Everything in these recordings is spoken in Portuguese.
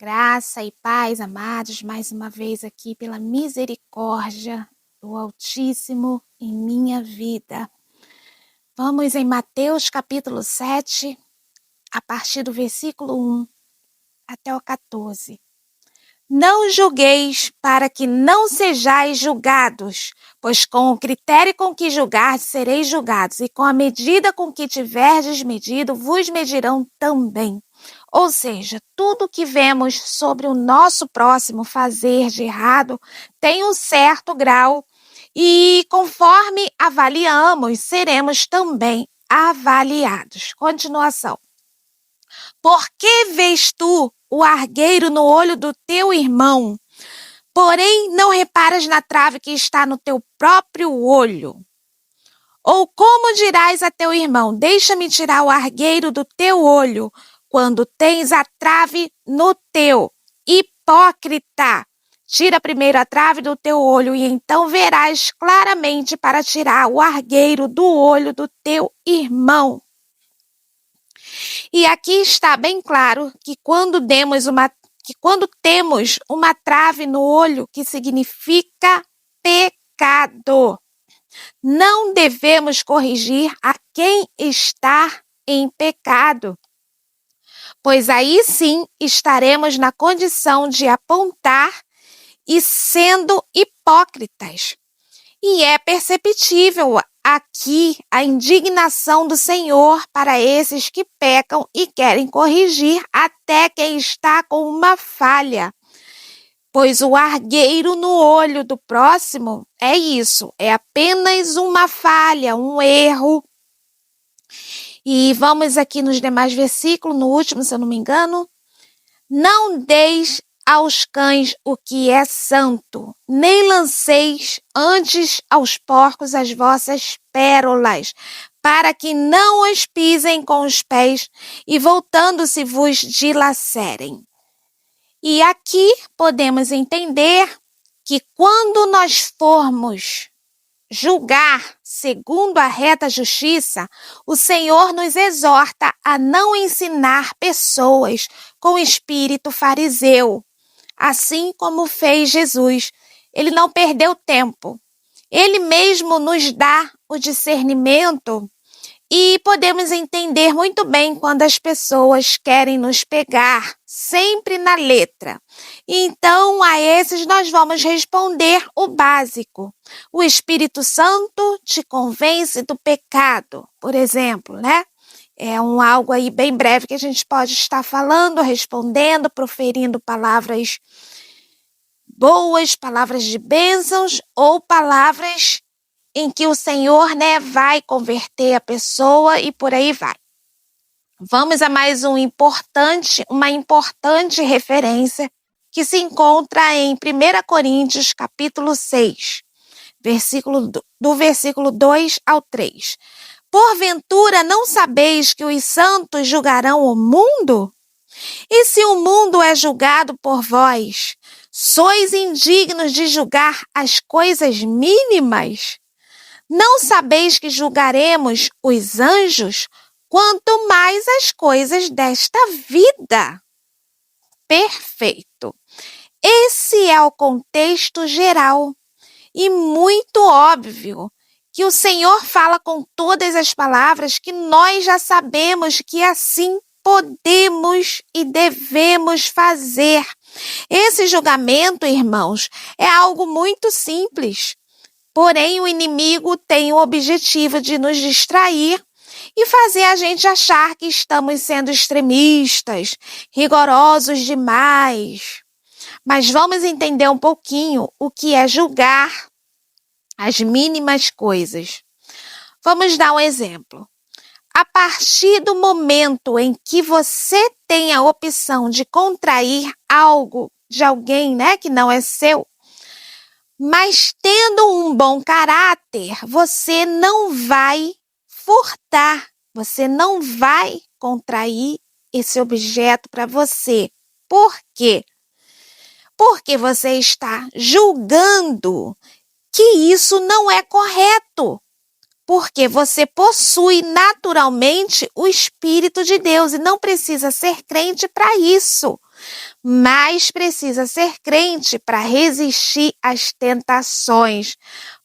Graça e paz, amados, mais uma vez aqui pela misericórdia do Altíssimo em minha vida. Vamos em Mateus capítulo 7, a partir do versículo 1 até o 14. Não julgueis para que não sejais julgados, pois com o critério com que julgardes sereis julgados, e com a medida com que tiverdes medido, vos medirão também. Ou seja, tudo que vemos sobre o nosso próximo fazer de errado tem um certo grau e conforme avaliamos, seremos também avaliados. Continuação. Por que vês tu o argueiro no olho do teu irmão, porém não reparas na trave que está no teu próprio olho? Ou como dirás a teu irmão, deixa-me tirar o argueiro do teu olho, quando tens a trave no teu? Hipócrita! Tira primeiro a trave do teu olho, e então verás claramente para tirar o argueiro do olho do teu irmão. E aqui está bem claro que quando temos uma trave no olho, que significa pecado, não devemos corrigir a quem está em pecado, pois aí sim estaremos na condição de apontar e sendo hipócritas. E é perceptível aqui a indignação do Senhor para esses que pecam e querem corrigir até quem está com uma falha. Pois o argueiro no olho do próximo é isso, é apenas uma falha, um erro. E vamos aqui nos demais versículos, no último, se eu não me engano. Não deis aos cães o que é santo, nem lanceis antes aos porcos as vossas pérolas, para que não as pisem com os pés e voltando-se vos dilacerem. E aqui podemos entender que quando nós formos julgar segundo a reta justiça, o Senhor nos exorta a não ensinar pessoas com espírito fariseu, assim como fez Jesus. Ele não perdeu tempo. Ele mesmo nos dá o discernimento e podemos entender muito bem quando as pessoas querem nos pegar, sempre na letra. Então, a esses nós vamos responder o básico. O Espírito Santo te convence do pecado, por exemplo, né? É algo aí bem breve que a gente pode estar falando, respondendo, proferindo palavras boas, palavras de bênçãos ou palavras em que o Senhor, vai converter a pessoa e por aí vai. Vamos a mais uma importante referência que se encontra em 1 Coríntios, capítulo 6, do versículo 2 ao 3. Porventura não sabeis que os santos julgarão o mundo? E se o mundo é julgado por vós, sois indignos de julgar as coisas mínimas? Não sabeis que julgaremos os anjos, quanto mais as coisas desta vida? Perfeito. Esse é o contexto geral e muito óbvio que o Senhor fala com todas as palavras que nós já sabemos que assim podemos e devemos fazer. Esse julgamento, irmãos, é algo muito simples. Porém, o inimigo tem o objetivo de nos distrair e fazer a gente achar que estamos sendo extremistas, rigorosos demais. Mas vamos entender um pouquinho o que é julgar as mínimas coisas. Vamos dar um exemplo. A partir do momento em que você tem a opção de contrair algo de alguém, que não é seu, mas tendo um bom caráter, você não vai furtar, você não vai contrair esse objeto para você. Por quê? Porque você está julgando que isso não é correto. Porque você possui naturalmente o Espírito de Deus e não precisa ser crente para isso. mas precisa ser crente para resistir às tentações,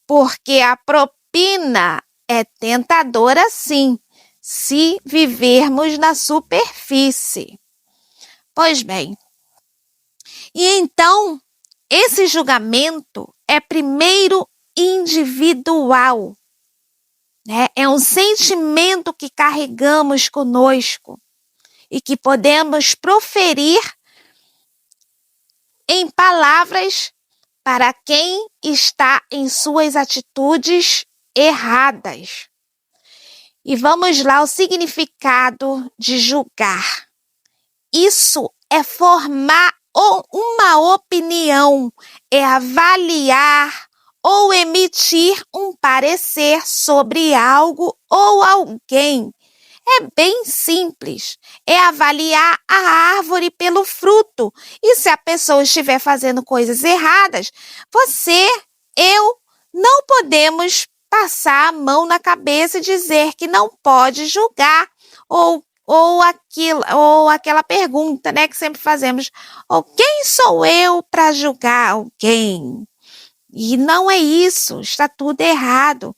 porque a propina é tentadora sim, se vivermos na superfície. Pois bem, e então esse julgamento é primeiro individual, né? É um sentimento que carregamos conosco e que podemos proferir em palavras para quem está em suas atitudes erradas. E vamos lá, o significado de julgar. Isso é formar uma opinião, é avaliar ou emitir um parecer sobre algo ou alguém. É bem simples, é avaliar a árvore pelo fruto. E se a pessoa estiver fazendo coisas erradas, você, eu, não podemos passar a mão na cabeça e dizer que não pode julgar, ou aquela pergunta, né, que sempre fazemos, quem sou eu para julgar alguém? E não é isso, está tudo errado.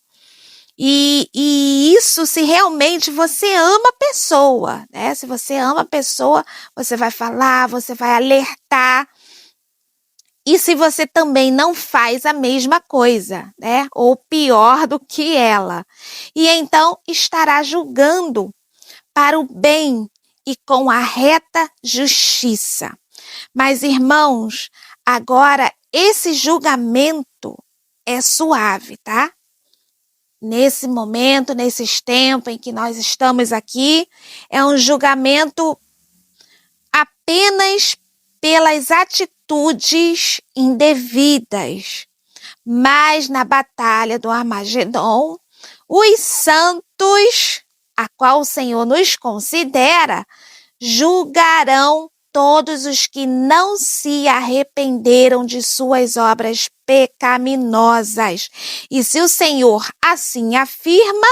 E isso se realmente você ama a pessoa, né? Se você ama a pessoa, você vai falar, você vai alertar. E se você também não faz a mesma coisa, né? Ou pior do que ela. E então estará julgando para o bem e com a reta justiça. Mas, irmãos, agora esse julgamento é suave, tá? Nesse momento, nesses tempos em que nós estamos aqui, é um julgamento apenas pelas atitudes indevidas. Mas na batalha do Armagedon, os santos, a qual o Senhor nos considera, julgarão todos os que não se arrependeram de suas obras pecaminosas. E se o Senhor assim afirma,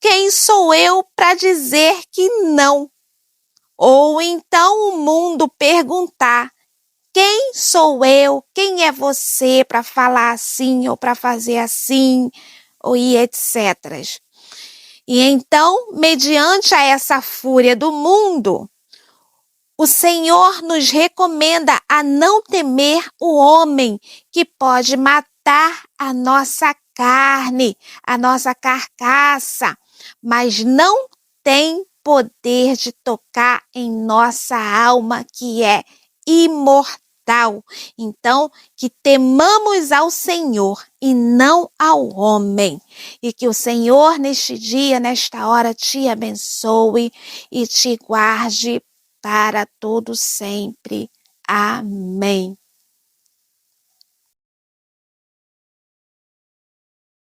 quem sou eu para dizer que não? Ou então o mundo perguntar, quem sou eu? Quem é você para falar assim ou para fazer assim? E etc. E então, mediante a essa fúria do mundo, o Senhor nos recomenda a não temer o homem que pode matar a nossa carne, a nossa carcaça, mas não tem poder de tocar em nossa alma, que é imortal. Então, que temamos ao Senhor e não ao homem. E que o Senhor, neste dia, nesta hora, te abençoe e te guarde para todo sempre. Amém.